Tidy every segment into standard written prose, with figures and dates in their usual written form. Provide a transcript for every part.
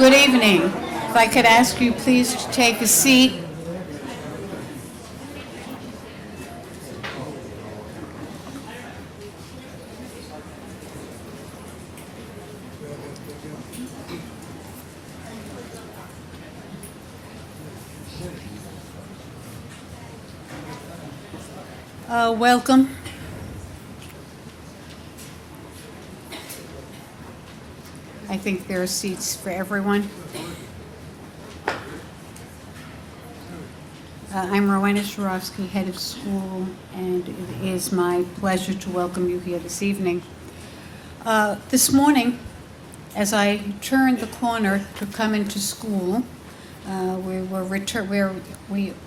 Good evening. If I could ask you please to take a seat. Welcome. I think there are seats for everyone. I'm Rowena Sharofsky, head of school, and it is my pleasure to welcome you here this evening. This morning, as I turned the corner to come into school, we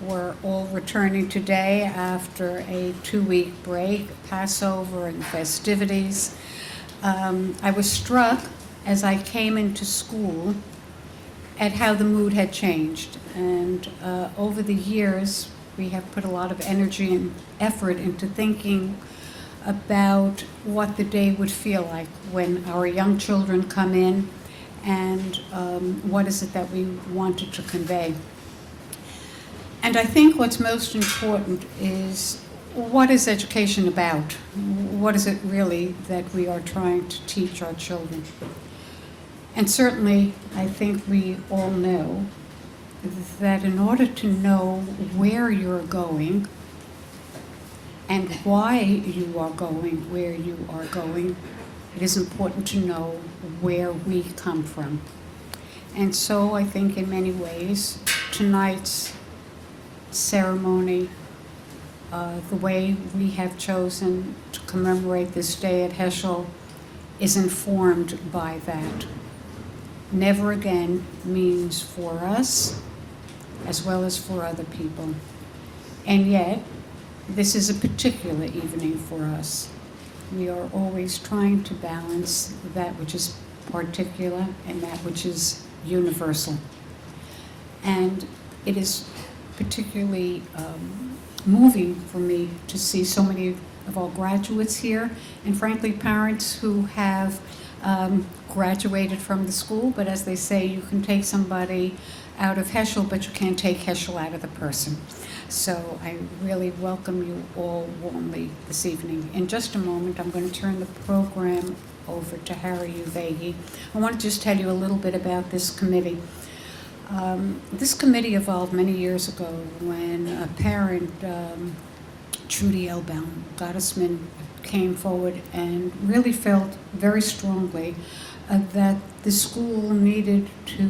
were all returning today after a 2-week break, Passover and festivities. I was struck as I came into school at how the mood had changed. And over the years, we have put a lot of energy and effort into thinking about what the day would feel like when our young children come in, and what is it that we wanted to convey. And I think what's most important is, what is education about? What is it really that we are trying to teach our children? And certainly, I think we all know that in order to know where you're going and why you are going where you are going, it is important to know where we come from. And so I think in many ways, tonight's ceremony, the way we have chosen to commemorate this day at HaShoah, is informed by that. Never again means for us as well as for other people. And yet, this is a particular evening for us. We are always trying to balance that which is particular and that which is universal. And it is particularly moving for me to see so many of our graduates here, and frankly, parents who have graduated from the school, but as they say, you can take somebody out of HaShoah, but you can't take HaShoah out of the person. So I really welcome you all warmly this evening. In just a moment, I'm going to turn the program over to Harry Uvegi. I want to just tell you a little bit about this committee. This committee evolved many years ago when a parent, Trudy Elbaum, Gottesman, came forward and really felt very strongly that the school needed to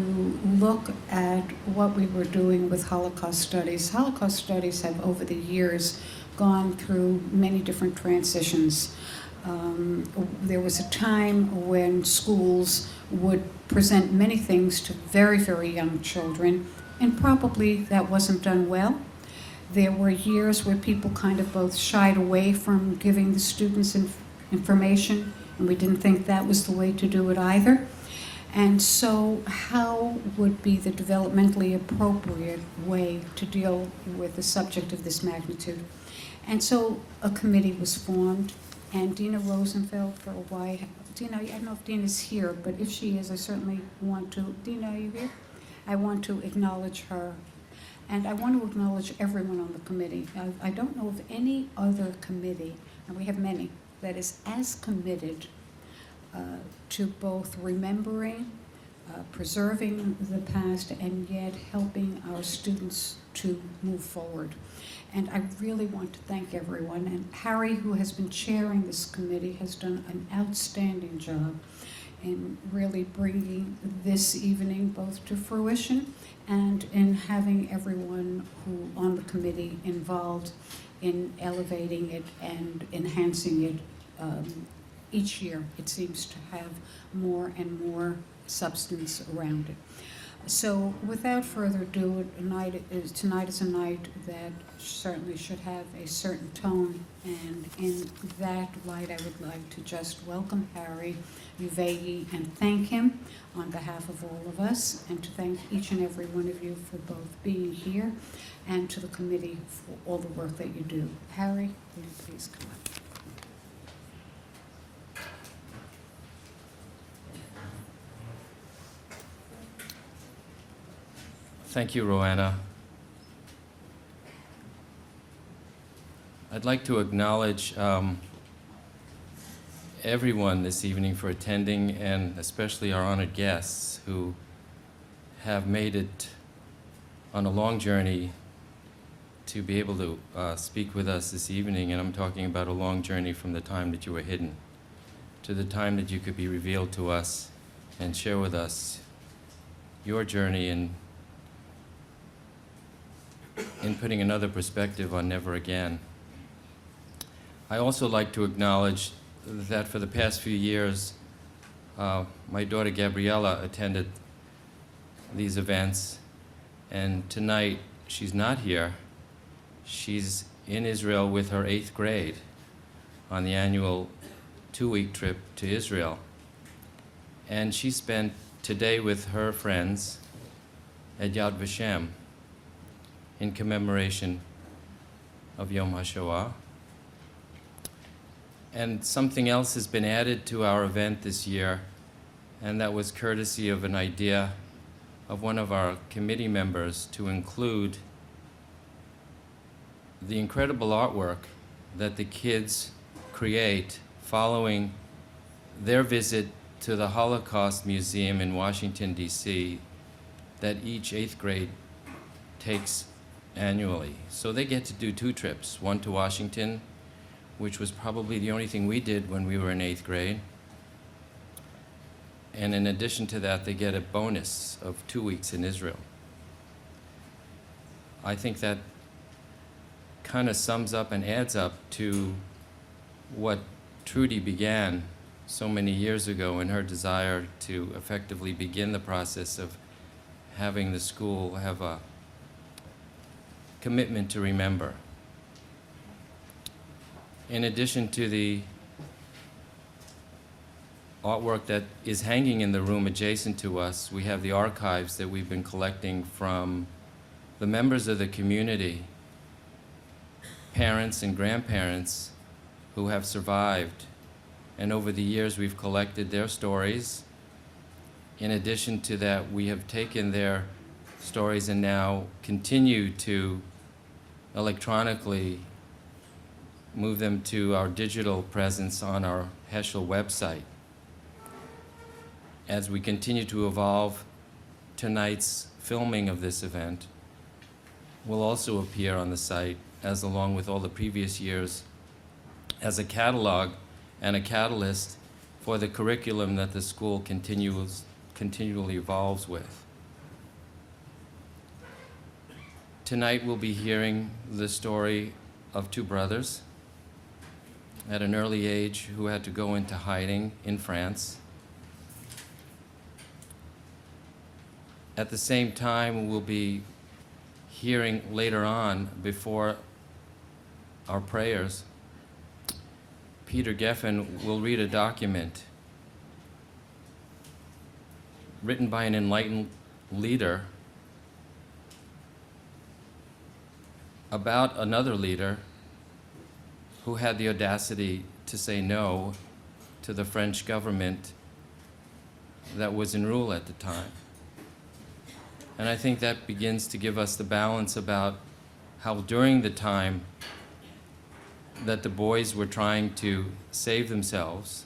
look at what we were doing with Holocaust studies. Holocaust studies have, over the years, gone through many different transitions. There was a time when schools would present many things to very, very young children, and probably that wasn't done well. There were years where people kind of both shied away from giving the students information, and we didn't think that was the way to do it either. And so how would be the developmentally appropriate way to deal with a subject of this magnitude? And so a committee was formed, and Dina Rosenfeld, for a while, Dina, I don't know if Dina's here, but if she is, I certainly want to, Dina, are you here? I want to acknowledge her. And I want to acknowledge everyone on the committee. I don't know of any other committee, and we have many, that is as committed to both remembering, preserving the past, and yet helping our students to move forward. And I really want to thank everyone. And Harry, who has been chairing this committee, has done an outstanding job in really bringing this evening both to fruition and in having everyone who on the committee involved in elevating it and enhancing it. Each year it seems to have more and more substance around it. So without further ado, tonight is a night that certainly should have a certain tone, and in that light I would like to just welcome Harry Uvegi and thank him on behalf of all of us, and to thank each and every one of you for both being here and to the committee for all the work that you do. Harry, will you please come up? Thank you, Roanna. I'd like to acknowledge everyone this evening for attending, and especially our honored guests who have made it on a long journey to be able to speak with us this evening. And I'm talking about a long journey from the time that you were hidden to the time that you could be revealed to us and share with us your journey in putting another perspective on Never Again. I also like to acknowledge that for the past few years, my daughter Gabriella attended these events, and tonight she's not here. She's in Israel with her 8th grade on the annual 2-week trip to Israel. And she spent today with her friends at Yad Vashem in commemoration of Yom HaShoah. And something else has been added to our event this year, and that was courtesy of an idea of one of our committee members to include the incredible artwork that the kids create following their visit to the Holocaust Museum in Washington, D.C., that each 8th grade takes annually. So they get to do 2 trips, one to Washington, which was probably the only thing we did when we were in 8th grade. And in addition to that, they get a bonus of 2 weeks in Israel. I think that kind of sums up and adds up to what Trudy began so many years ago in her desire to effectively begin the process of having the school have a commitment to remember. In addition to the artwork that is hanging in the room adjacent to us, we have the archives that we've been collecting from the members of the community, parents and grandparents who have survived. And over the years, we've collected their stories. In addition to that, we have taken their stories and now continue to electronically move them to our digital presence on our HaShoah website. As we continue to evolve, tonight's filming of this event will also appear on the site, as along with all the previous years, as a catalog and a catalyst for the curriculum that the school continually evolves with. Tonight we'll be hearing the story of 2 brothers at an early age who had to go into hiding in France. At the same time, we'll be hearing later on, before our prayers, Peter Geffen will read a document written by an enlightened leader about another leader who had the audacity to say no to the French government that was in rule at the time. And I think that begins to give us the balance about how during the time that the boys were trying to save themselves,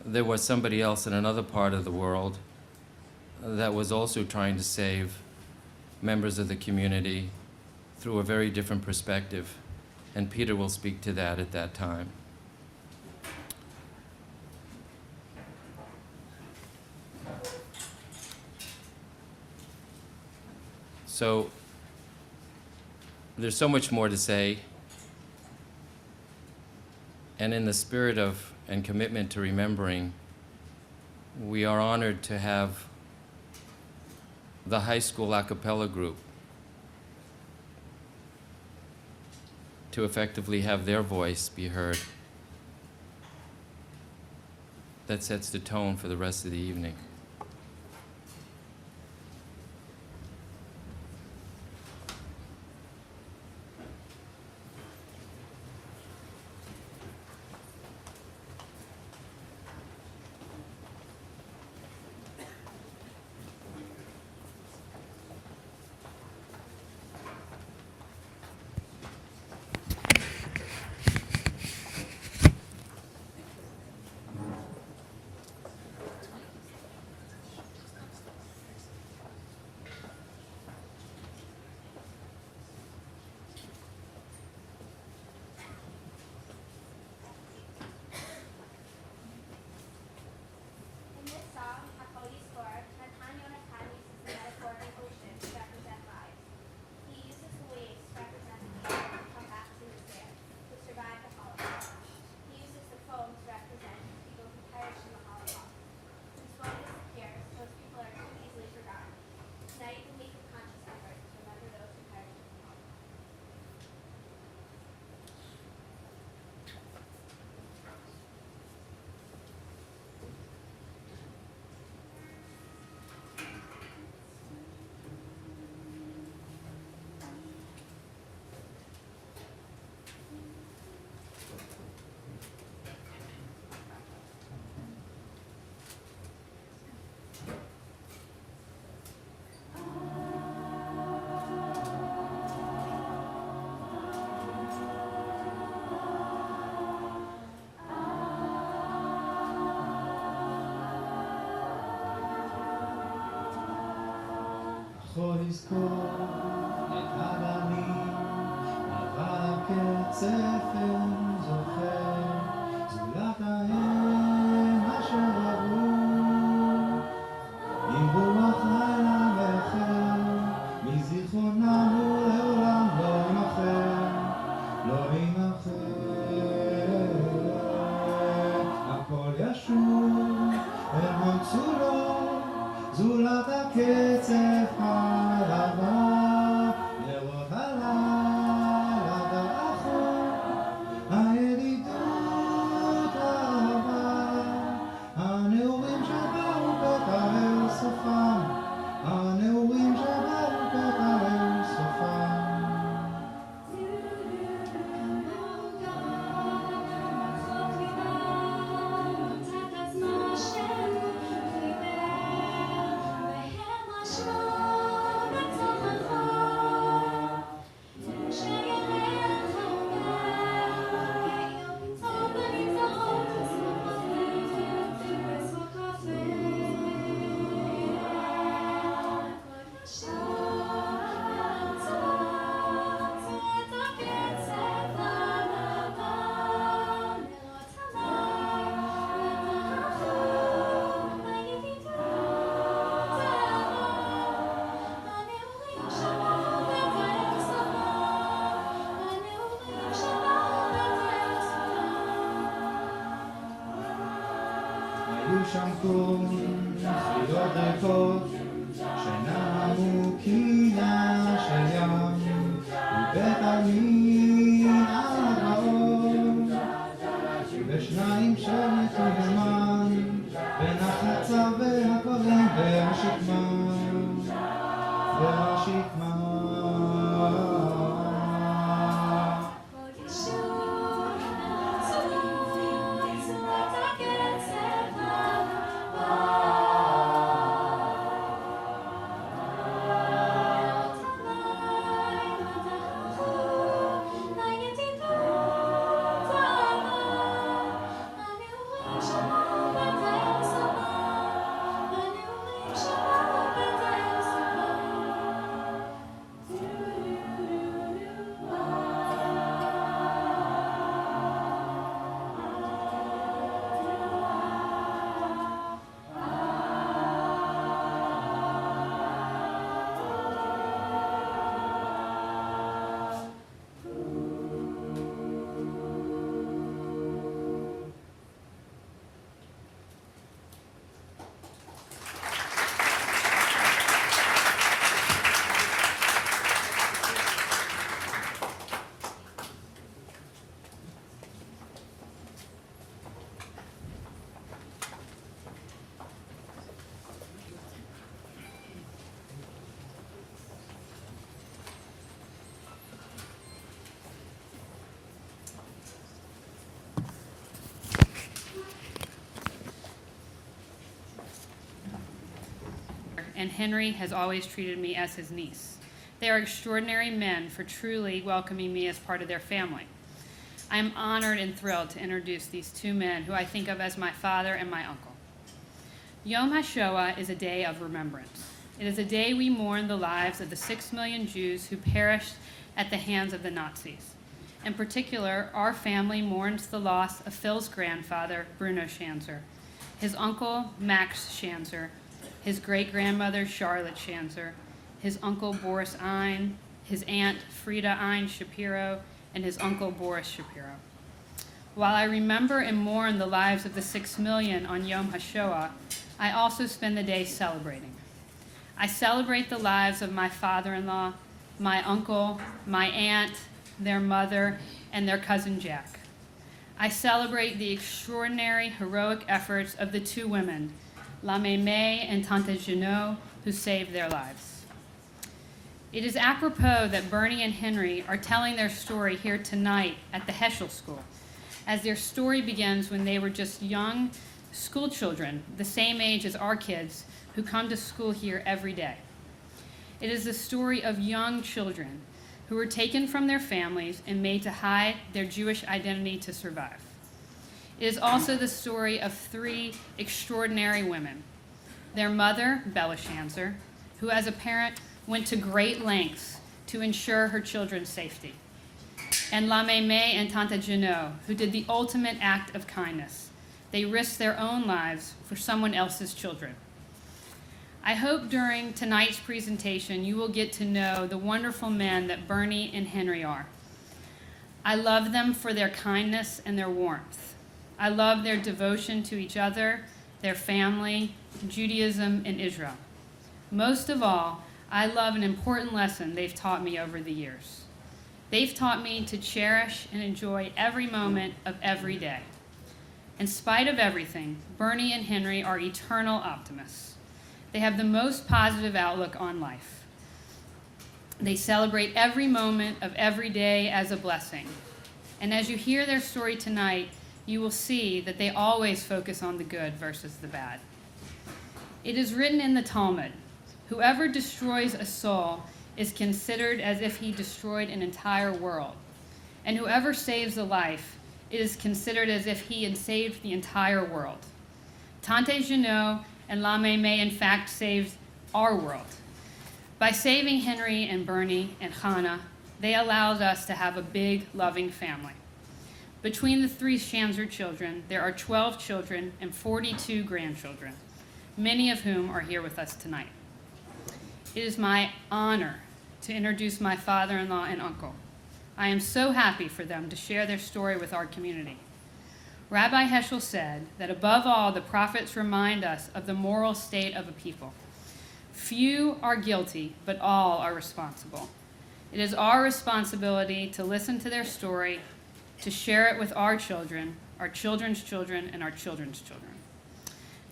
there was somebody else in another part of the world that was also trying to save members of the community through a very different perspective. And Peter will speak to that at that time. So there's so much more to say. And in the spirit of and commitment to remembering, we are honored to have the high school a cappella group to effectively have their voice be heard. That sets the tone for the rest of the evening. יכול לזכור את הגנים, אבל כצפן זוכר, זולת ההם אשר עברו, עם רוח לילה ואחר, מזיכרוננו לעולם לא יימחר, לא יימחר. הכל ישוב אל מצולות, זולת הקצף הלבן, לראות הלילה והחור, הידידות האהבה, הנעורים שבאו פתע אל סופם, הנעורים שבאו פתע אל סופם. היו שם קום חיות ריקות שנעמו קינה של ים ובית עלמין על הגבעות ושניים שנתו זמן בין החצה והקברים והשקמה והשקמה. And Henry has always treated me as his niece. They are extraordinary men for truly welcoming me as part of their family. I am honored and thrilled to introduce these two men who I think of as my father and my uncle. Yom HaShoah is a day of remembrance. It is a day we mourn the lives of the 6 million Jews who perished at the hands of the Nazis. In particular, our family mourns the loss of Phil's grandfather, Bruno Schanzer, his uncle, Max Schanzer, his great-grandmother, Charlotte Schanzer, his uncle, Boris Ein, his aunt, Frida Ein Shapiro, and his uncle, Boris Shapiro. While I remember and mourn the lives of the 6 million on Yom HaShoah, I also spend the day celebrating. I celebrate the lives of my father-in-law, my uncle, my aunt, their mother, and their cousin Jack. I celebrate the extraordinary, heroic efforts of the two women, La Mémé and Tante Junot, who saved their lives. It is apropos that Bernie and Henry are telling their story here tonight at the HeShoah School, as their story begins when they were just young school children, the same age as our kids, who come to school here every day. It is the story of young children who were taken from their families and made to hide their Jewish identity to survive. It is also the story of 3 extraordinary women. Their mother, Bella Schanzer, who as a parent went to great lengths to ensure her children's safety. And La Mémé and Tante Janot, who did the ultimate act of kindness. They risked their own lives for someone else's children. I hope during tonight's presentation you will get to know the wonderful men that Bernie and Henry are. I love them for their kindness and their warmth. I love their devotion to each other, their family, Judaism, and Israel. Most of all, I love an important lesson they've taught me over the years. They've taught me to cherish and enjoy every moment of every day. In spite of everything, Bernie and Henry are eternal optimists. They have the most positive outlook on life. They celebrate every moment of every day as a blessing. And as you hear their story tonight, you will see that they always focus on the good versus the bad. It is written in the Talmud, whoever destroys a soul is considered as if he destroyed an entire world. And whoever saves a life is considered as if he had saved the entire world. Tante Janot and La Mémé, in fact, saved our world. By saving Henry and Bernie and Hannah, they allowed us to have a big, loving family. Between the 3 Schanzer children, there are 12 children and 42 grandchildren, many of whom are here with us tonight. It is my honor to introduce my father-in-law and uncle. I am so happy for them to share their story with our community. Rabbi Heschel said that above all, the prophets remind us of the moral state of a people. Few are guilty, but all are responsible. It is our responsibility to listen to their story, to share it with our children, our children's children, and our children's children.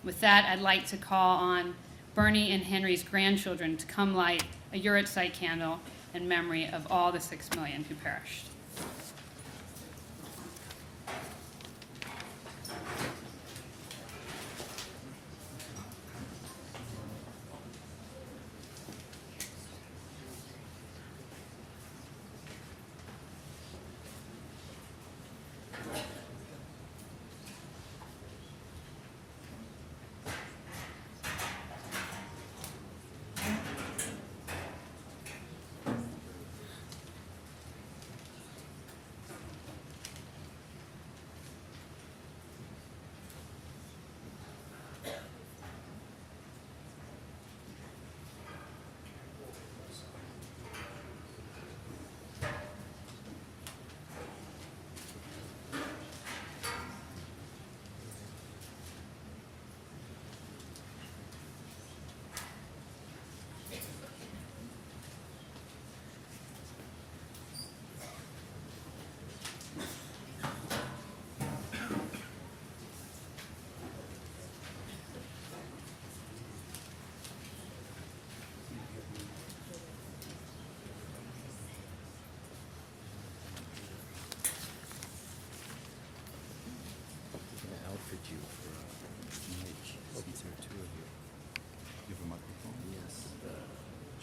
With that, I'd like to call on Bernie and Henry's grandchildren to come light a Yurtzeit candle in memory of all the 6 million who perished.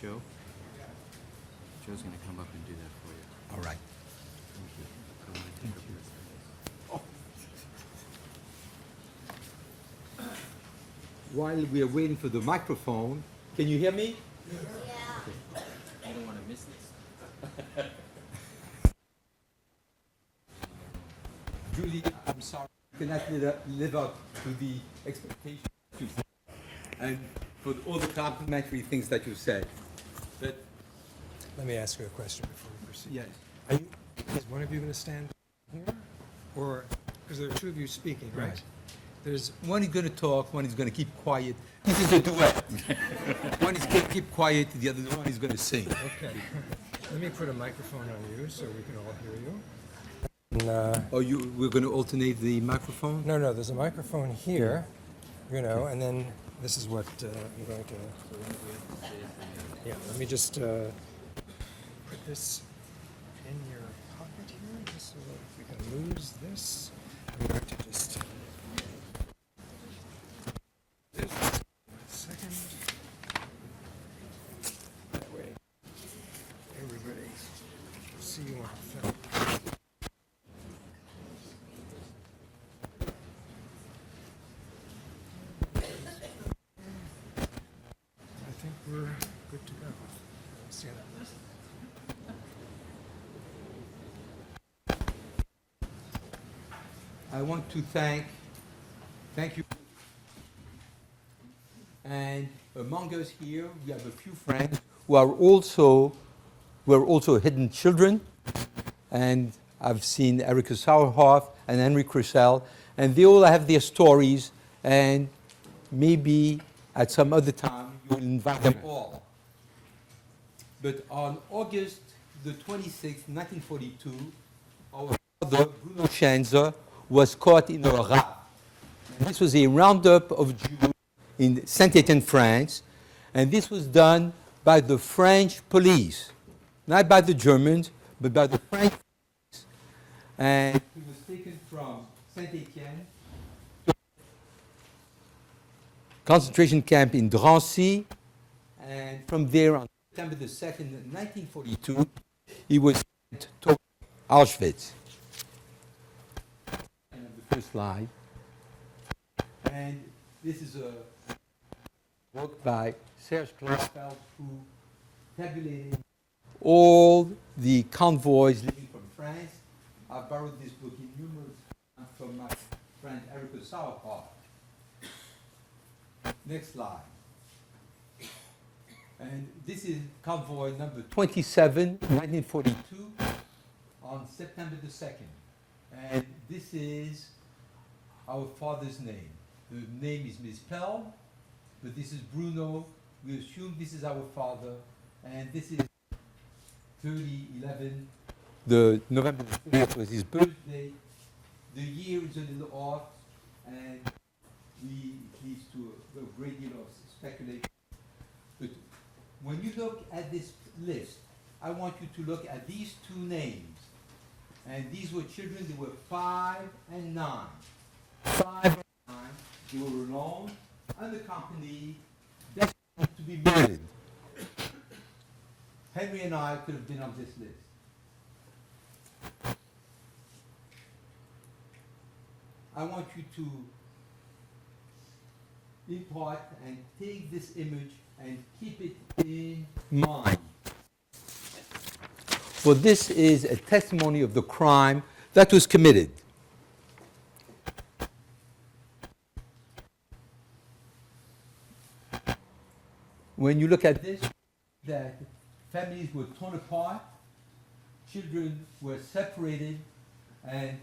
Joe? Joe's going to come up and do that for you. All right. Thank you. Go ahead and take up your- While we are waiting for the microphone, can you hear me? I don't want to miss this. Julie, I'm sorry, I cannot live up to the expectations you set, and for all the complimentary things that you said. But Let me ask you a question before we proceed. yes, Is one of you going to stand here? Or, because there are 2 of you speaking, right? Right. There's one is going to talk, one is going to keep quiet. This is a duet. One is going to keep quiet, the other one is going to sing. Okay. Let me put a microphone on you so we can all hear you. And, Oh, we're going to alternate the microphone? no, there's a microphone here, and then this is what I'm going to... Yeah, let me just put this in your pocket here, just so that we can lose this. I'm going to just... One second. That way, everybody will see you on film. I think we're good to go. I want to thank you. And among us here, we have a few friends who are also hidden children. And I've seen Erika Sauerhoff and Henry Crisell, and they all have their stories, and maybe at some other time you'll invite them all. But on August the 26th, 1942, our father, Bruno Schanzer, was caught in a raft. And this was a roundup of Jews in Saint-Étienne, France, and this was done by the French police, not by the Germans, but by the French police. And he was taken from Saint-Étienne to a concentration camp in Drancy, and from there on September the 2nd, 1942, he was sent to Auschwitz. And the first slide. And this is a work by Serge Klarsfeld, who tabulated all the convoys leaving from France. I borrowed this book in numerous times from my friend Erika Sauerhoff. Next slide. And this is convoy number 27, 1942, on September the 2nd. And this is our father's name. The name is Mispel, but this is Bruno. We assume this is our father, and this is 3011. The November the 30th was his birthday. The year is a little off, and it leads to a great deal of speculation. But when you look at this list, I want you to look at these two names. And these were children, they were 5 and 9. 5 and 9, they were alone, unaccompanied, destined to be murdered. Henry and I could have been on this list. I want you to impart and take this image and keep it in mind. For this is a testimony of the crime that was committed. When you look at this, that families were torn apart, children were separated, and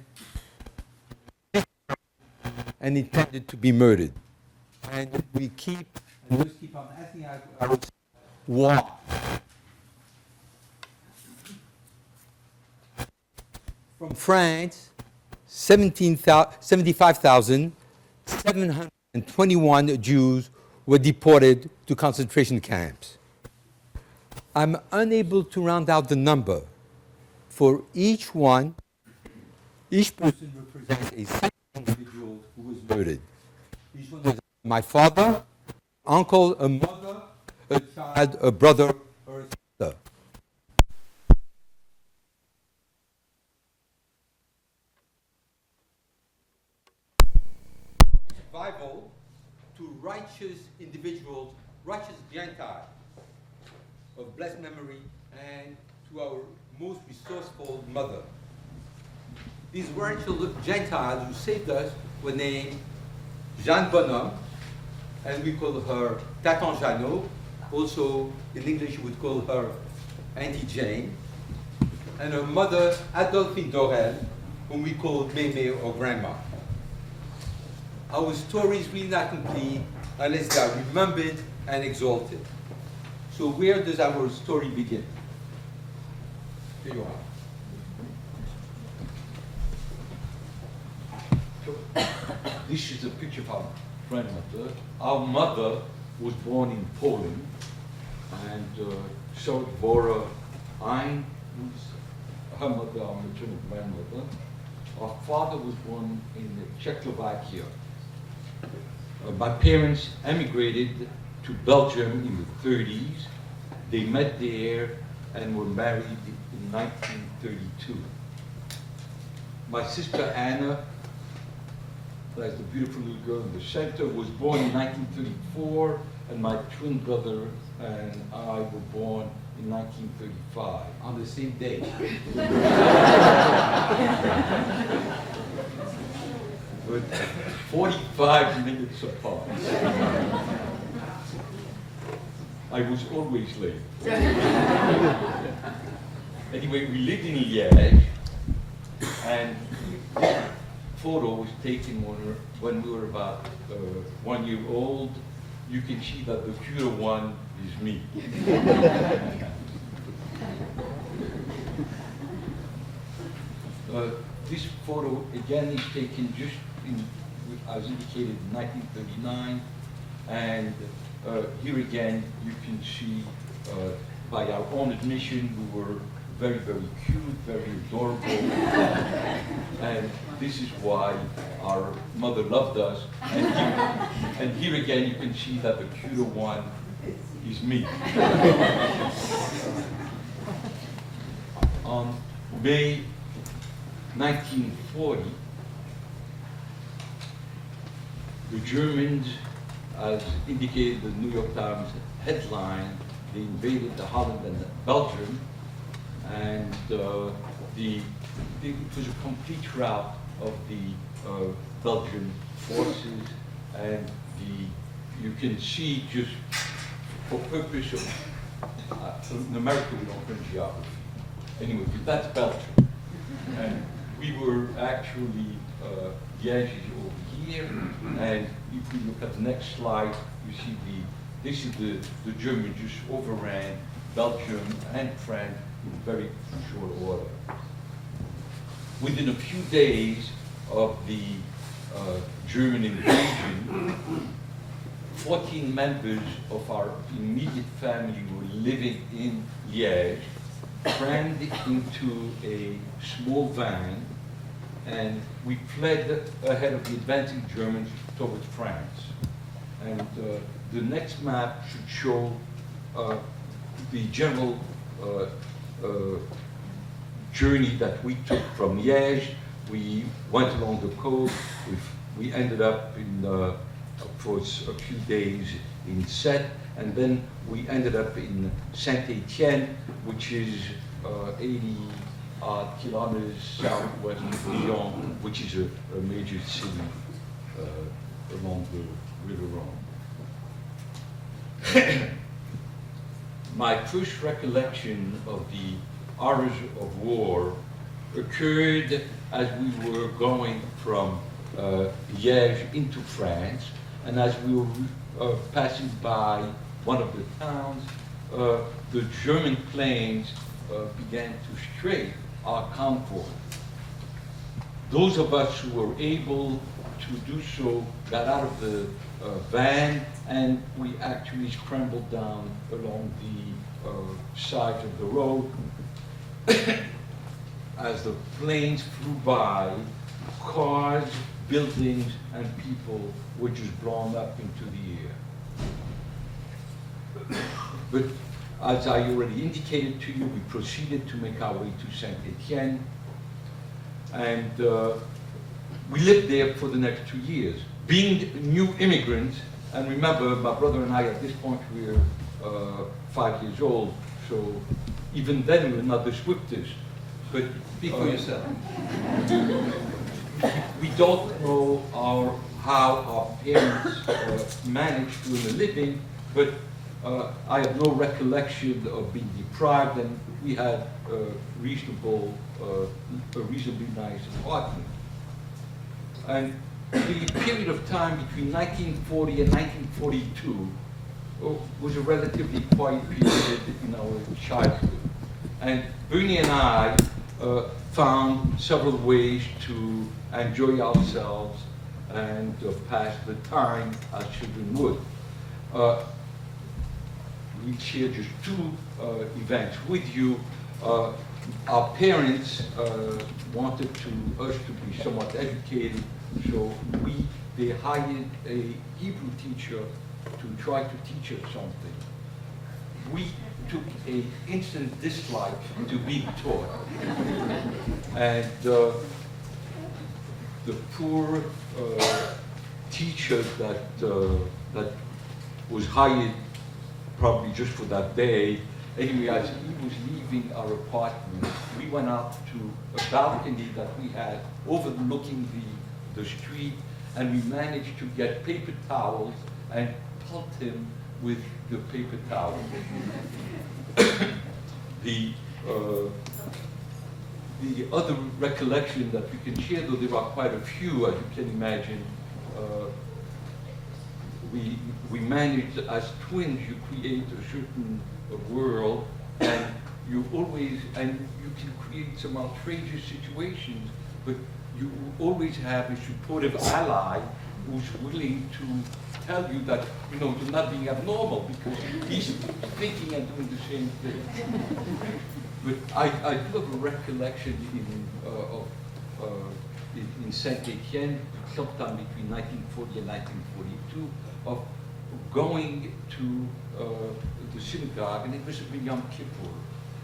intended to be murdered. And we keep on asking ourselves, why? From France, 75,721 Jews were deported to concentration camps. I'm unable to round out the number. For each one, each person represents a single individual who was murdered. Each one was my father, uncle, a mother, a child, a brother, or a sister. Survival to righteous individuals, righteous Gentiles of blessed memory, and to our most resourceful mother. These righteous Gentiles who saved us were named Jeanne Bonhomme, and we call her Tatan Jeannot. Also, in English, we would call her Auntie Jane. And her mother, Adolphine Dorel, whom we call Mémé or Grandma. Our story is really not complete unless they are remembered and exalted. So where does our story begin? Here you are. This is a picture of our grandmother. Our mother was born in Poland, and Bora Ein was her mother, our maternal grandmother. Our father was born in Czechoslovakia. My parents emigrated to Belgium in the 30s. They met there and were married in 1932. My sister Anna, that's the beautiful little girl in the center, was born in 1934, and my twin brother and I were born in 1935. On the same day. but 45 minutes apart. I was always late. Anyway, we lived in Liège, and this photo was taken when we were about 1 year old. You can see that the cuter one is me. This photo again is taken just as indicated in 1939, and here again you can see by our own admission we were very, very cute, very adorable, and this is why our mother loved us. And here again you can see that the cuter one is me. On May 1940, the Germans, as indicated in the New York Times headline, they invaded the Holland and Belgium, and it was a complete rout of the Belgian forces, and you can see just for purpose of, in America we don't learn geography. Anyway, that's Belgium. And we were actually, Liège is over here, and if you look at the next slide, you see this is the Germans just overran Belgium and France in very short order. Within a few days of the German invasion, 14 members of our immediate family were living in Liège, crammed into a small van, and we fled ahead of the advancing Germans towards France. And the next map should show the general journey that we took from Liège. We went along the coast. We ended up for a few days in Sète, and then we ended up in Saint-Étienne, which is 80 kilometers southwest of Lyon, which is a major city along the River Rhone. My first recollection of the horrors of war occurred as we were going from Liège into France, and as we were passing by one of the towns, the German planes began to stray our convoy. Those of us who were able to do so got out of the van, and we actually scrambled down along the sides of the road. As the planes flew by, cars, buildings, and people were just blown up into the air. But as I already indicated to you, we proceeded to make our way to Saint-Étienne, and we lived there for the next 2 years. Being new immigrants, and remember, my brother and I at this point were 5 years old, so even then we were not the swiftest. But Speak for yourself. we don't know how our parents managed to earn a living, but I have no recollection of being deprived, and we had a reasonably nice apartment. And the period of time between 1940 and 1942 was a relatively quiet period in our childhood. And Bernie and I found several ways to enjoy ourselves and pass the time as children would. We share just two events with you. Our parents wanted us to be somewhat educated, so they hired a Hebrew teacher to try to teach us something. We took an instant dislike to being taught. And the poor teacher that was hired probably just for that day, anyway, as he was leaving our apartment, we went out to a balcony that we had overlooking the street, and we managed to get paper towels and pelt him with the paper towels. The other recollection that we can share, though there are quite a few, as you can imagine, we managed as twins, you create a certain world, and you can create some outrageous situations, but you always have a supportive ally who's willing to tell you that, you're not being abnormal because he's thinking and doing the same thing. But I do have a recollection in Saint-Étienne, sometime between 1940 and 1942, of going to the synagogue, and it was a Yom Kippur.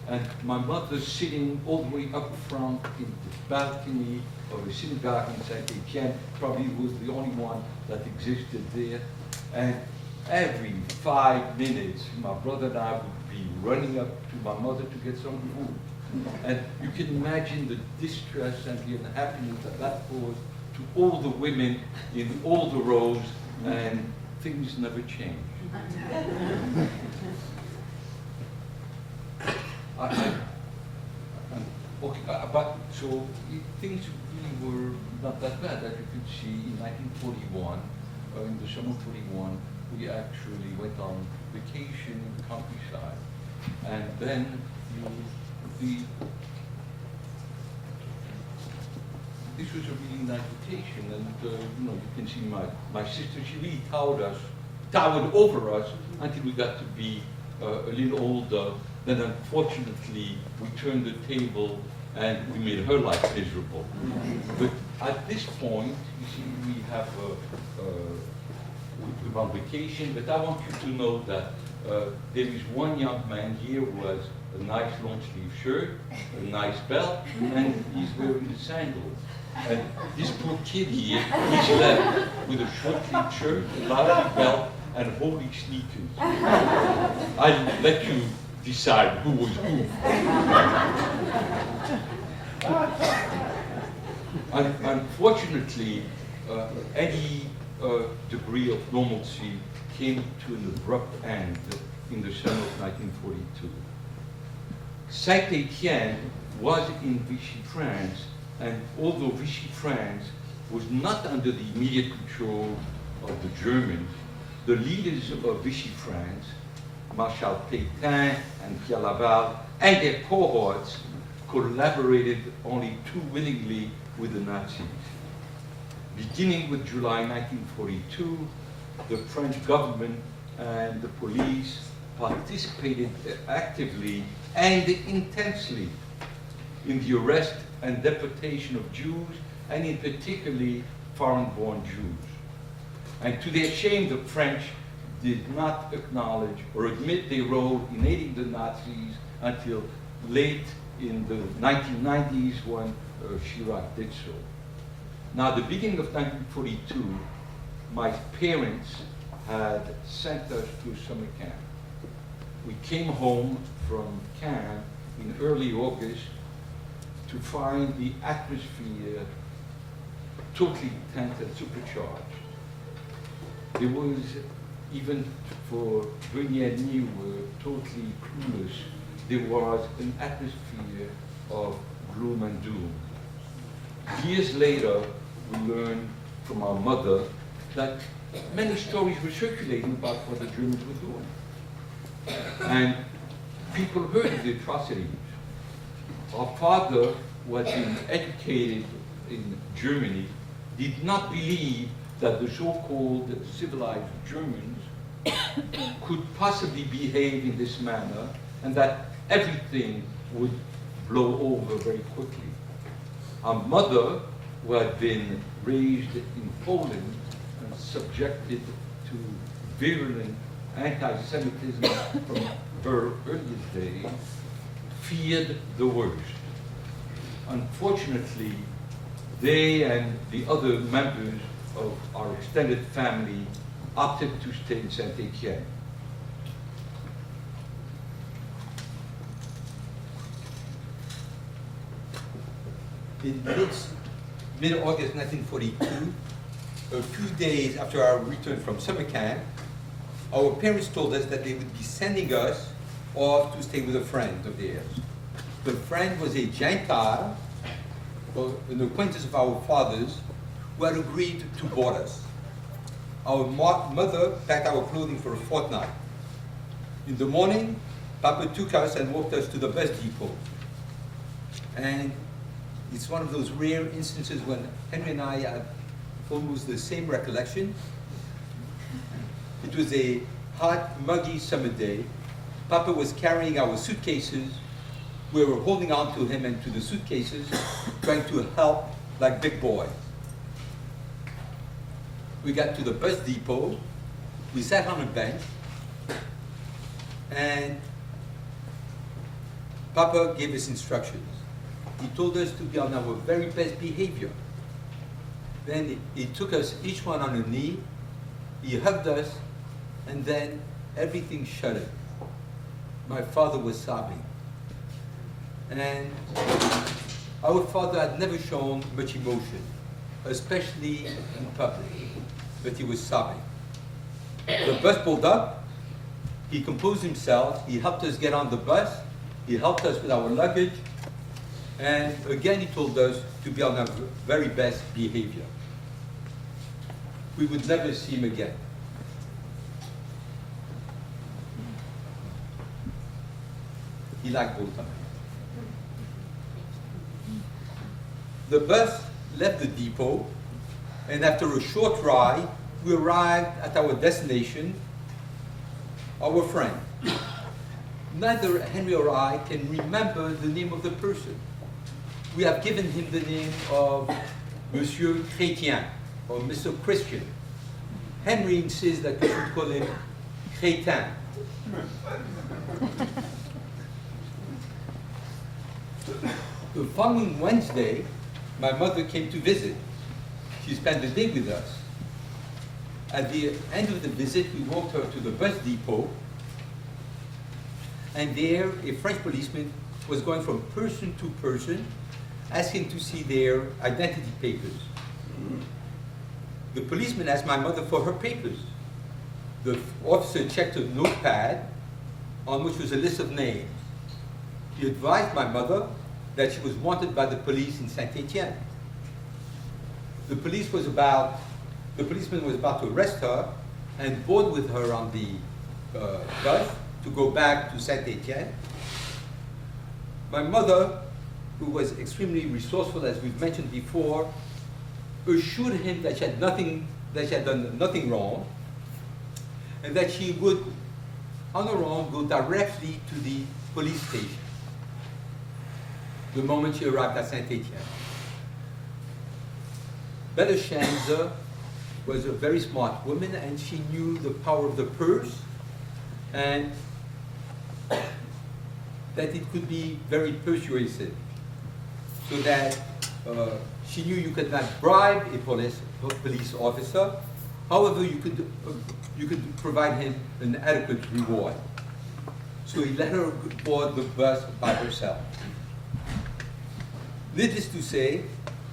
And my mother sitting all the way up front in the balcony of a synagogue in Saint-Étienne, probably was the only one that existed there. And every 5 minutes, my brother and I would be running up to my mother to get some food. And you can imagine the distress and the unhappiness that caused to all the women in all the rows, and things never changed. So things really were not that bad. As you can see, in 1941, in the summer of 41, we actually went on vacation in the countryside. And then this was a really nice vacation, and you can see my sister, she really towered over us until we got to be a little older. Then unfortunately, we turned the table and we made her life miserable. But at this point, you see, we have we're on vacation, but I want you to know that there is one young man here who has a nice long sleeve shirt, a nice belt, and he's wearing the sandals. And this poor kid here, he's left with a short sleeve shirt, a lousy belt, and holy sneakers. I'll let you decide who was who. Unfortunately, any degree of normalcy came to an abrupt end in the summer of 1942. Saint-Étienne was in Vichy France, and although Vichy France was not under the immediate control of the Germans, the leaders of Vichy France, Marshal Pétain and Pierre Laval, and their cohorts collaborated only too willingly with the Nazis. Beginning with July 1942, the French government and the police participated actively and intensely in the arrest and deportation of Jews, and in particularly foreign-born Jews. And to their shame, the French did not acknowledge or admit their role in aiding the Nazis until late in the 1990s when Chirac did so. Now, at the beginning of 1942, my parents had sent us to a summer camp. We came home from camp in early August to find the atmosphere totally tense and supercharged. There was, even for Bernier and me, who were totally clueless, there was an atmosphere of gloom and doom. Years later, we learned from our mother that many stories were circulating about what the Germans were doing. And people heard of the atrocities. Our father, who had been educated in Germany, did not believe that the so-called civilized Germans could possibly behave in this manner, and that everything would blow over very quickly. Our mother, who had been raised in Poland and subjected to virulent anti-Semitism from her earliest days, feared the worst. Unfortunately, they and the other members of our extended family opted to stay in Saint-Étienne. In mid-August 1942, a few days after our return from summer camp, our parents told us that they would be sending us off to stay with a friend of theirs. The friend was a Gentile, or an acquaintance of our father's, who had agreed to board us. Our mother packed our clothing for a fortnight. In the morning, Papa took us and walked us to the bus depot. And it's one of those rare instances when Henry and I have almost the same recollection. It was a hot, muggy summer day. Papa was carrying our suitcases. We were holding on to him and to the suitcases, trying to help like big boys. We got to the bus depot. We sat on a bench. And Papa gave us instructions. He told us to be on our very best behavior. Then he took us each one on a knee, he hugged us, and then everything shuddered. My father was sobbing. And our father had never shown much emotion, especially in public, but he was sobbing. The bus pulled up, he composed himself, he helped us get on the bus, he helped us with our luggage, and again he told us to be on our very best behavior. We would never see him again. He liked both times. The bus left the depot, and after a short ride, we arrived at our destination, our friend. Neither Henry or I can remember the name of the person. We have given him the name of Monsieur Chrétien, or Mr. Christian. Henry insists that we should call him Crétin. The following Wednesday, my mother came to visit. She spent the day with us. At the end of the visit, we walked her to the bus depot, and there a French policeman was going from person to person, asking to see their identity papers. The policeman asked my mother for her papers. The officer checked a notepad on which was a list of names. He advised my mother that she was wanted by the police in Saint-Étienne. The policeman was about to arrest her and board with her on the bus to go back to Saint-Étienne. My mother, who was extremely resourceful, as we've mentioned before, assured him that she had done nothing wrong, and that she would, on her own, go directly to the police station the moment she arrived at Saint-Étienne. Belle Schanzer was a very smart woman, and she knew the power of the purse, and that it could be very persuasive, so that she knew you could not bribe a police officer. However, you could provide him an adequate reward. So he let her board the bus by herself. Needless to say,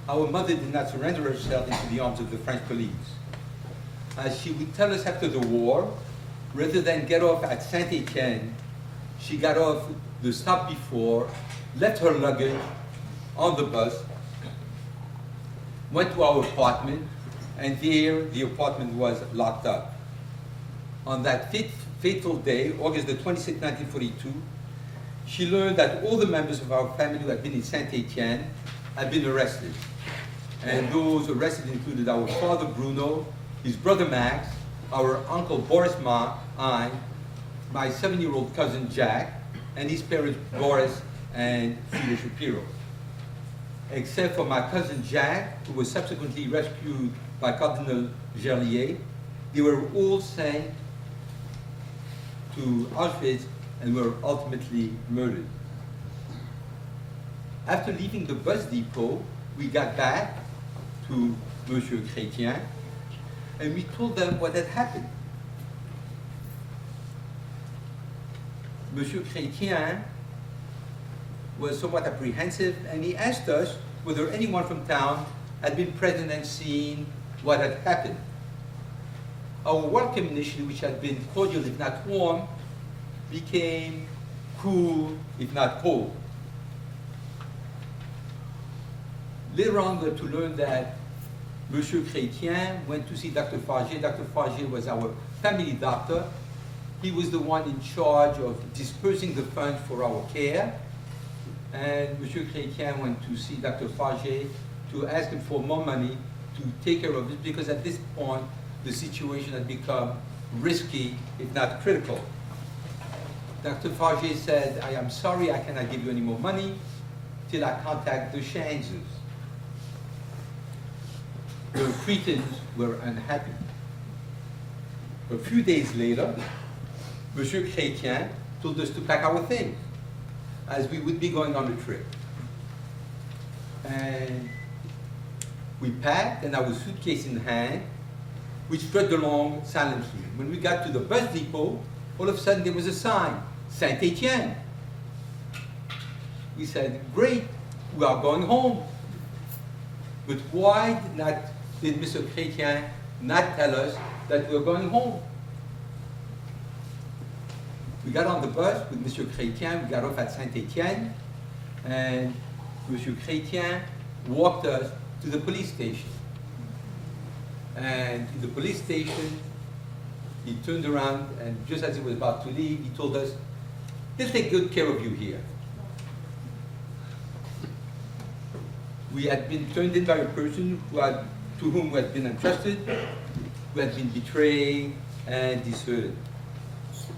our mother did not surrender herself into the arms of the French police. As she would tell us after the war, rather than get off at Saint-Étienne, she got off the stop before, left her luggage on the bus, went to our apartment, and there the apartment was locked up. On that fateful day, August the 26th, 1942, she learned that all the members of our family who had been in Saint-Étienne had been arrested. And those arrested included our father Bruno, his brother Max, our uncle Boris I, my 7-year-old cousin Jack, and his parents Boris and Frida Shapiro. Except for my cousin Jack, who was subsequently rescued by Cardinal Gerlier, they were all sent to Auschwitz and were ultimately murdered. After leaving the bus depot, we got back to Monsieur Chrétien, and we told them what had happened. Monsieur Chrétien was somewhat apprehensive, and he asked us whether anyone from town had been present and seen what had happened. Our welcome initially, which had been cordial if not warm, became cool if not cold. Later on, we had to learn that Monsieur Chrétien went to see Dr. Fargier. Dr. Fargier was our family doctor. He was the one in charge of dispersing the funds for our care. And Monsieur Chrétien went to see Dr. Fargier to ask him for more money to take care of it, because at this point, the situation had become risky, if not critical. Dr. Fargier said, I am sorry, I cannot give you any more money till I contact the Schanzers. The Cretans were unhappy. A few days later, Monsieur Chrétien told us to pack our things, as we would be going on a trip. And we packed, and our suitcase in hand, we trudged along silently. When we got to the bus depot, all of a sudden there was a sign, Saint-Étienne. We said, great, we are going home. But why did Mr. Chrétien not tell us that we were going home? We got on the bus with Mr. Chrétien, we got off at Saint-Étienne, and Mr. Chrétien walked us to the police station. And in the police station, he turned around, and just as he was about to leave, he told us, they'll take good care of you here. We had been turned in by a person to whom we had been entrusted, who had been betrayed and deserted.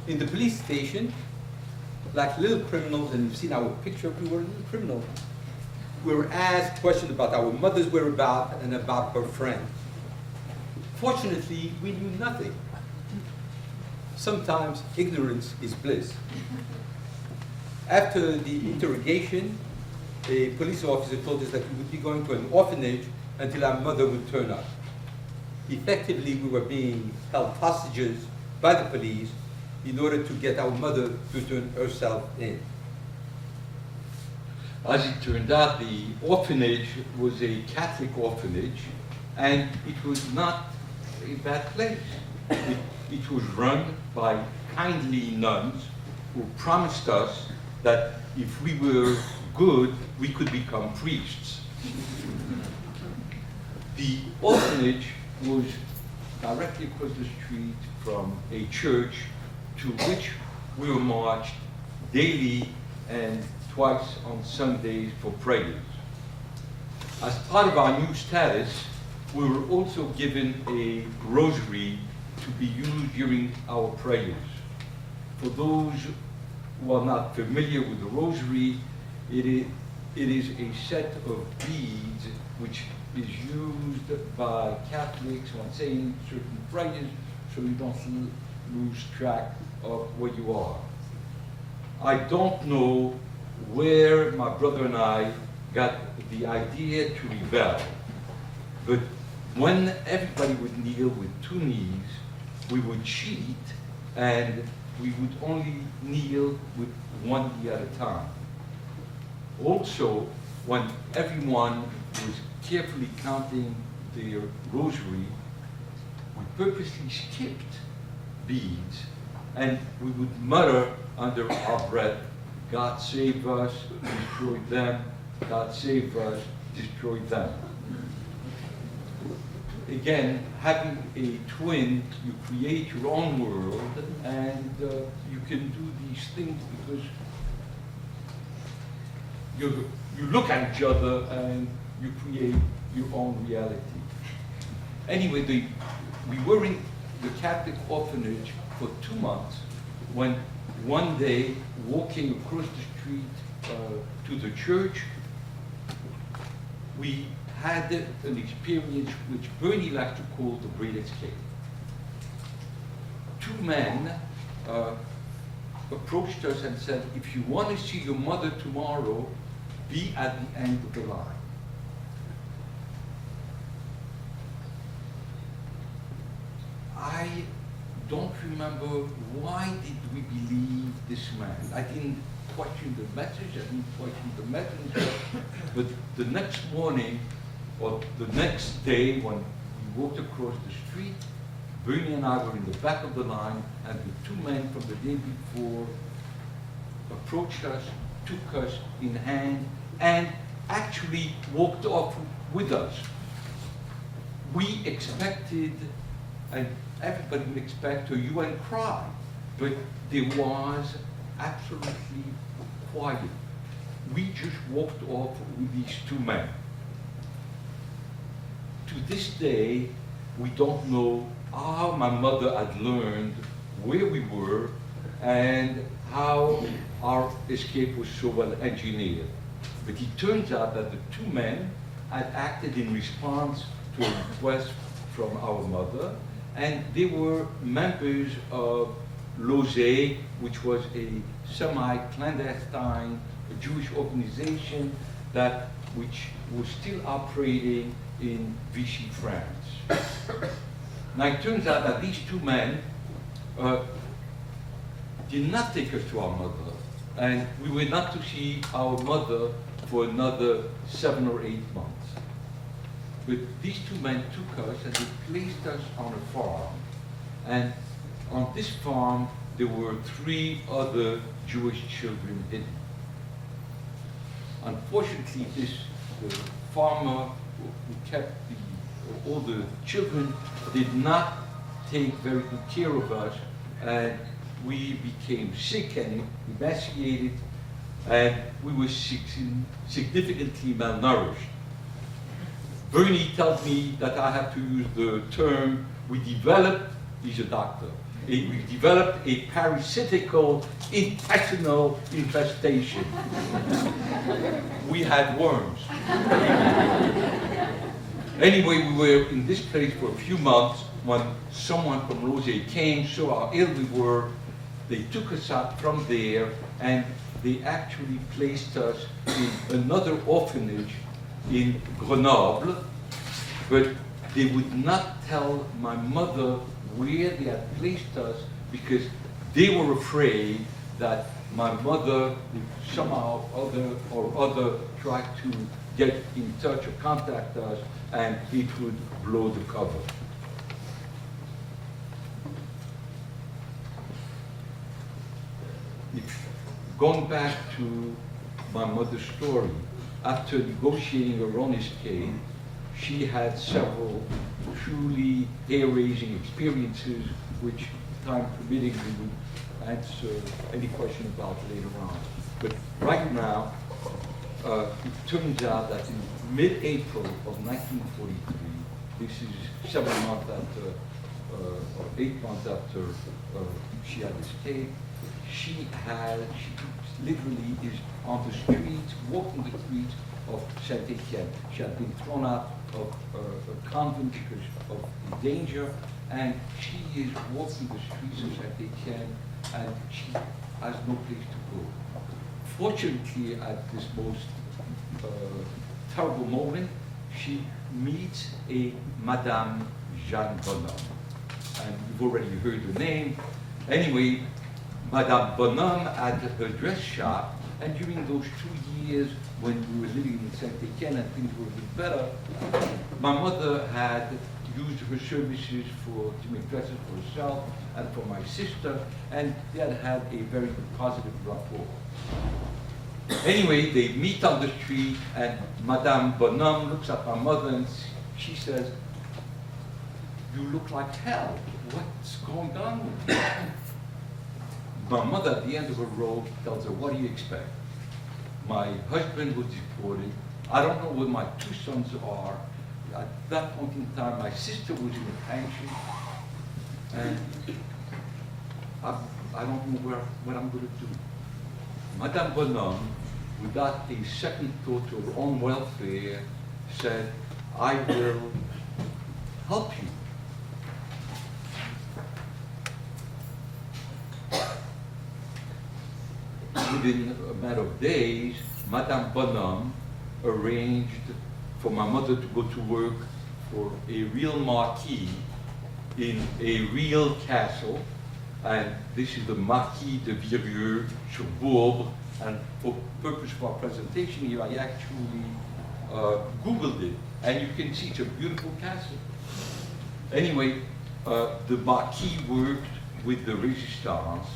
In the police station, like little criminals, and you've seen our picture, we were little criminals. We were asked questions about our mother's whereabouts and about her friends. Fortunately, we knew nothing. Sometimes ignorance is bliss. After the interrogation, a police officer told us that we would be going to an orphanage until our mother would turn up. Effectively, we were being held hostages by the police in order to get our mother to turn herself in. As it turned out, the orphanage was a Catholic orphanage, and it was not a bad place. It was run by kindly nuns who promised us that if we were good, we could become priests. The orphanage was directly across the street from a church to which we were marched daily and twice on Sundays for prayers. As part of our new status, we were also given a rosary to be used during our prayers. For those who are not familiar with the rosary, it is a set of beads which is used by Catholics when saying certain prayers so you don't lose track of where you are. I don't know where my brother and I got the idea to rebel, but when everybody would kneel with two knees, we would cheat and we would only kneel with one knee at a time. Also, when everyone was carefully counting their rosary, we purposely skipped beads and we would mutter under our breath, God save us, destroy them, God save us, destroy them. Again, having a twin, you create your own world, and you can do these things because you look at each other and you create your own reality. Anyway, we were in the Catholic orphanage for 2 months when one day, walking across the street to the church, we had an experience which Bernie liked to call the Great Escape. 2 men approached us and said, if you want to see your mother tomorrow, be at the end of the line. I don't remember why did we believe this man. I didn't question the message, I didn't question the messenger, but the next morning or the next day when we walked across the street, Bernie and I were in the back of the line, and the two men from the day before approached us, took us in hand, and actually walked off with us. We expected, and everybody would expect, a hue and cry, but there was absolutely quiet. We just walked off with these two men. To this day, we don't know how my mother had learned where we were and how our escape was so well engineered. But it turns out that the two men had acted in response to a request from our mother, and they were members of Lozé, which was a semi-clandestine Jewish organization which was still operating in Vichy, France. Now it turns out that these two men did not take us to our mother, and we were not to see our mother for another 7 or 8 months. But these two men took us and they placed us on a farm. And on this farm, there were 3 other Jewish children hidden. Unfortunately, the farmer who kept all the children did not take very good care of us, and we became sick and emaciated, and we were significantly malnourished. Bernie tells me that I have to use the term, he's a doctor, we developed a parasitical intestinal infestation. We had worms. Anyway, we were in this place for a few months when someone from Lozé came, saw how ill we were. They took us out from there, and they actually placed us in another orphanage in Grenoble, but they would not tell my mother where they had placed us because they were afraid that my mother would somehow or other try to get in touch or contact us, and it would blow the cover. Going back to my mother's story, after negotiating her own escape, she had several truly hair-raising experiences, which, time permitting, we would answer any question about later on. But right now, it turns out that in mid-April of 1943, this is 7 months after, or 8 months after she had escaped, she literally is on the streets, walking the streets of Saint-Étienne. She had been thrown out of a convent because of the danger, and she is walking the streets of Saint-Étienne, and she has no place to go. Fortunately, at this most terrible moment, she meets a Madame Jeanne Bonhomme. And you've already heard the name. Anyway, Madame Bonhomme had her dress shop, and during those 2 years when we were living in Saint-Étienne and things were a bit better, my mother had used her services to make dresses for herself and for my sister, and they had had a very positive rapport. Anyway, they meet on the street, and Madame Bonhomme looks at my mother and she says, "You look like hell. What's going on with you?" My mother, at the end of her rope, tells her, "What do you expect? My husband was deported. I don't know where my 2 sons are. At that point in time, my sister was in a pension, and I don't know what I'm going to do." Madame Bonhomme, without a second thought to her own welfare, said, "I will help you." Within a matter of days, Madame Bonhomme arranged for my mother to go to work for a real marquis in a real castle, and this is the Marquis de Virieu sur Bourbe. And for purpose of our presentation here, I actually Googled it, and you can see it's a beautiful castle. Anyway, the Marquis worked with the Resistance,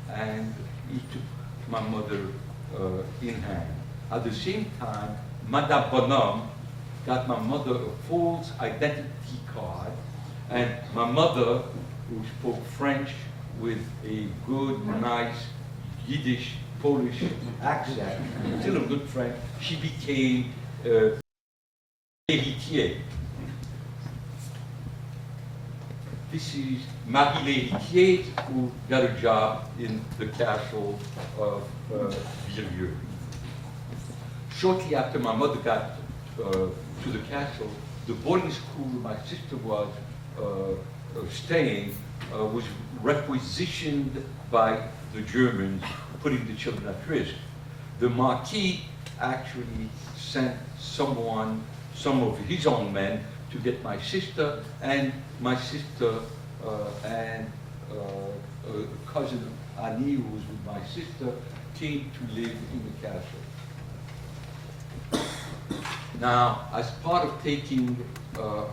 and he took my mother in hand. At the same time, Madame Bonhomme got my mother a false identity card, and my mother, who spoke French with a good, nice Yiddish, Polish accent, still a good French, she became héritier. This is Marie l'Héritier, who got a job in the castle of Virieu. Shortly after my mother got to the castle, the boarding school my sister was staying was requisitioned by the Germans, putting the children at risk. The Marquis actually sent some of his own men to get my sister, and my sister and cousin Annie, who was with my sister, came to live in the castle. Now, as part of taking our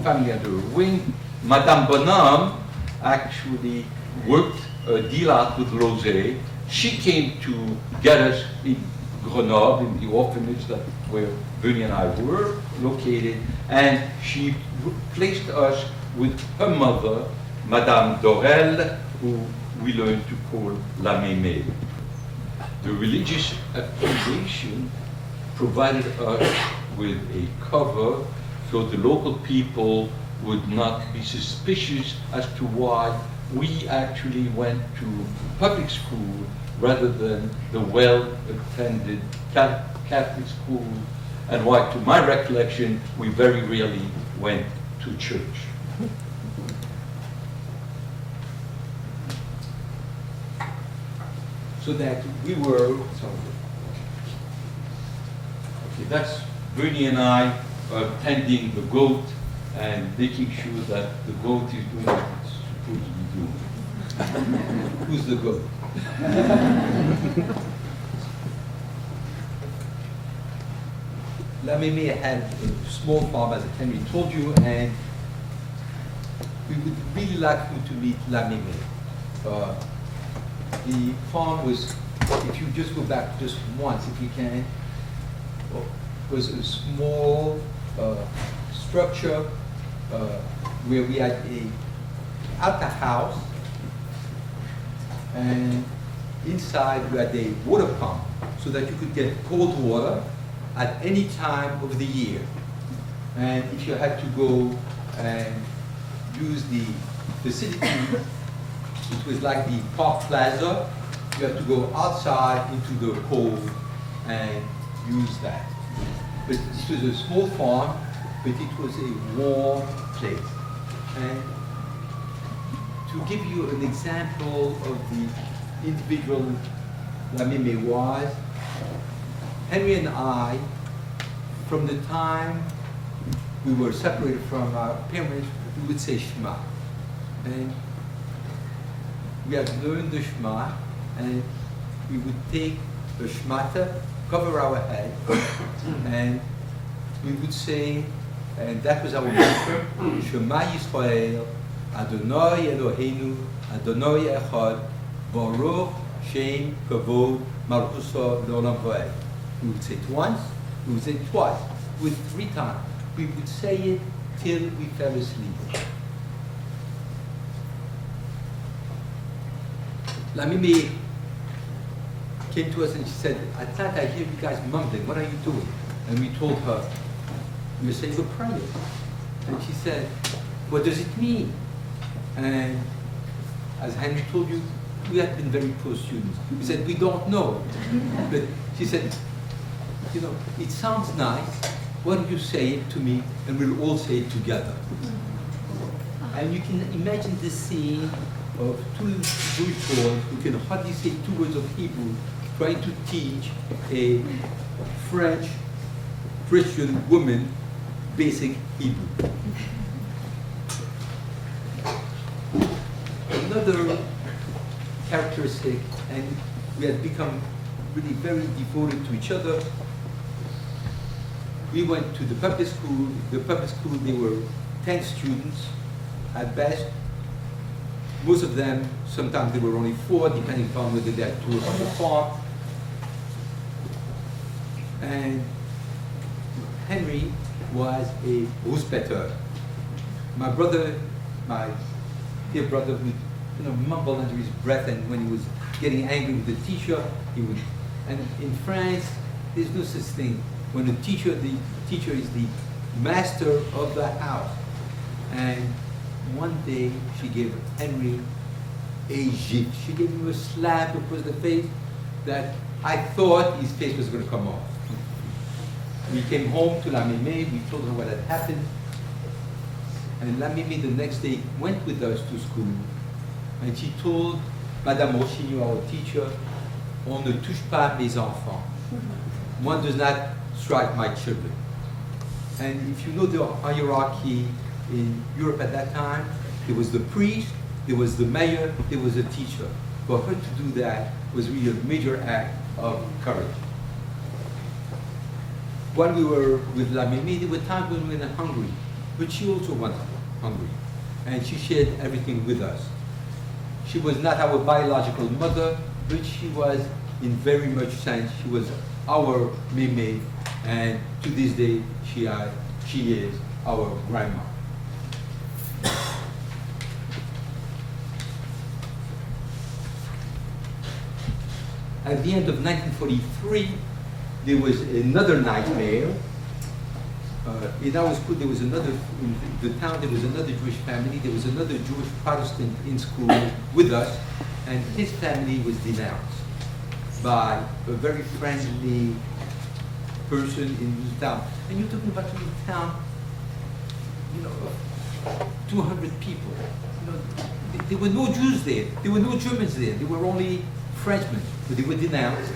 family under her wing, Madame Bonhomme actually worked a deal out with Rosé. She came to get us in Grenoble, in the orphanage where Bernie and I were located, and she placed us with her mother, Madame Dorel, who we learned to call La Mémé. The religious affiliation provided us with a cover so the local people would not be suspicious as to why we actually went to public school rather than the well-attended Catholic school, and why, to my recollection, we very rarely went to church. So that we were, okay, that's Bernie and I tending the goat and making sure that the goat is doing what it's supposed to be doing. Who's the goat? La Mémé had a small farm, as Henry told you, and we would really like you to meet La Mémé. The farm was, if you just go back just once, if you can, was a small structure where we had a outer house, and inside we had a water pump so that you could get cold water at any time of the year. And if you had to go and use the facility, it was like the Park Plaza, you had to go outside into the cold and use that. But this was a small farm, but it was a warm place. And to give you an example of the individual La Mémé was, Henry and I, from the time we were separated from our parents, we would say Shema. And we had learned the Shema, and we would take the Shmata, cover our head, and we would say, and that was our mantra, Shema Yisrael, Adonai Eloheinu, Adonai Echad, Baruch Shem Kavod Malchuso L'Olam Va'ed. We would say it once, we would say it twice, we would 3 times. We would say it till we fell asleep. La Mémé came to us and she said, "At night I hear you guys mumbling, what are you doing?" And we told her, we were saying a prayer. And she said, "What does it mean?" And as Henry told you, we had been very poor students. We said, "We don't know." But she said, "You know, it sounds nice. Why don't you say it to me and we'll all say it together?" And you can imagine this scene of 2 Jewish boys who can hardly say 2 words of Hebrew trying to teach a French Christian woman basic Hebrew. Another characteristic, and we had become really very devoted to each other, we went to the public school. The public school, there were 10 students at best. Most of them, sometimes there were only 4, depending upon whether they had tour on the farm. And Henry was a rouspéteur. My brother, my dear brother, would mumble under his breath, and when he was getting angry with the teacher, he would. And in France, there's no such thing. When the teacher is the master of the house. And one day she gave Henry a gifle. She gave him a slap across the face that I thought his face was going to come off. We came home to La Mémé, we told her what had happened. And La Mémé the next day went with us to school. And she told Madame Rochigno, our teacher, on ne touche pas mes enfants. One does not strike my children. And if you know the hierarchy in Europe at that time, there was the priest, there was the mayor, there was a teacher. For her to do that was really a major act of courage. While we were with La Mémé, there were times when we were hungry, but she also went hungry. And she shared everything with us. She was not our biological mother, but she was, in very much sense, she was our Mémé, and to this day, she is our grandma. At the end of 1943, there was another nightmare. In our school, there was another, in the town, there was another Jewish family. There was another Jewish Protestant in school with us, and his family was denounced by a very friendly person in the town. And you're talking about a town, 200 people. There were no Jews there. There were no Germans there. There were only Frenchmen, but they were denounced.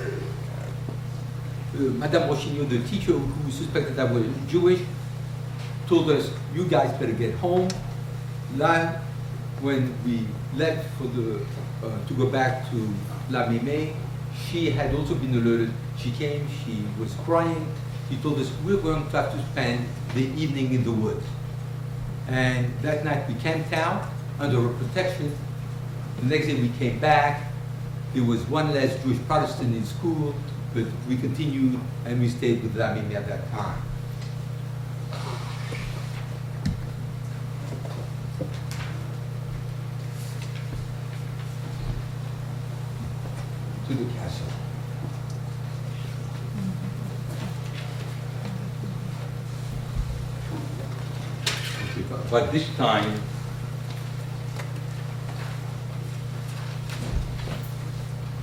Madame Rochigno, the teacher who suspected that we were Jewish, told us, you guys better get home. When we left for to go back to La Mémé, she had also been alerted. She came, she was crying. She told us, we're going to have to spend the evening in the woods. And that night we camped out under her protection. The next day we came back. There was one less Jewish Protestant in school, but we continued and we stayed with La Mémé at that time. To the castle. But this time,